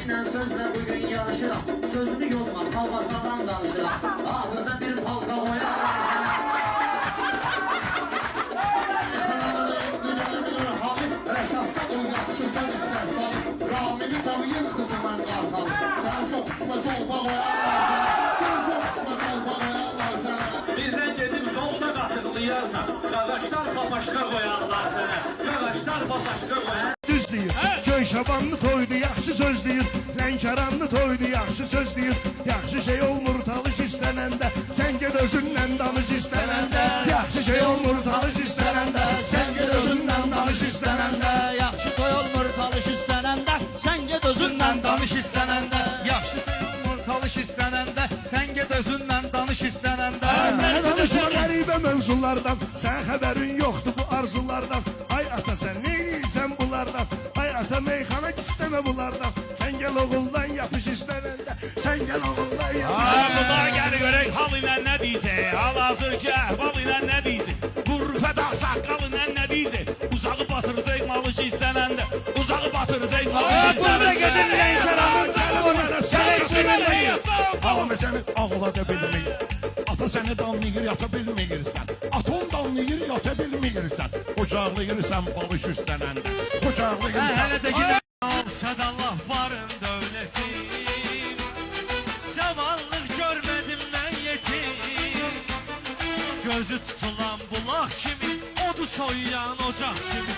Seninle sözle bugün yarışıram. Sözünü yolma, kalbasadan danışıram. Ahırda bir palka koyar. Rəşadda ol, yaxşı sən istərsən. Ramini tanıyır kızından qartal. Sən çox qısmət olma qoyarlar. Sən çox qısmət olma qoyarlar sənə. Birdən gedib solda qatırlayarsan. Qaqaşlar papaşqa qoyarlar sənə. Qaqaşlar papaşqa qoyarlar. Düz deyir, köy şabanlı toydu, yaxşı söz deyir. Lənkaranlı toydu, yaxşı söz deyir. Yaxşı şey olmur talış istənəndə. Sən ged özündən danış istənəndə. Yaxşı şey olmur talış istənəndə. Sən ged özündən danış istənəndə. Yaxşı toy olmur talış istənəndə. Sən get özündən danış istənəndə. Yaxşı şey olmur talış istənəndə. Sən get özündən danış istənəndə. Mənə danışma qəribə mövzulardan. Sən xəbərin yoxdur bu arzulardan. Ay ata sən neyləyirsən bunlardan. Ay ata meyxana istəmə bunlardan. Sən gəl oğuldan yapış istənəndə. Sən gəl oğuldan yapış. Ağlılar gəl görək hal ilə nə deyəcək. Hal-hazır ki əhval ilə nə deyəcək. Qurfət ağsaqqal ilə nə deyəcək. Uzağı batıracaq malı ki istənəndə. Uzağı batıracaq malı ki istənəndə. Ağamı səni ağlada bilməyir. Ata səni danlayır, yata bilməyirsən. Aton danlayır, yata bilməyirsən. Qucaqlayırsan balış üstənəndə. Qucaqlayırsan. Hələ də gidə. Alçada laf varın dövlətim. Cavanlıq görmədim mən yetim. Gözü tutulan bulaq kimi, odu soyuyan ocaq kimi.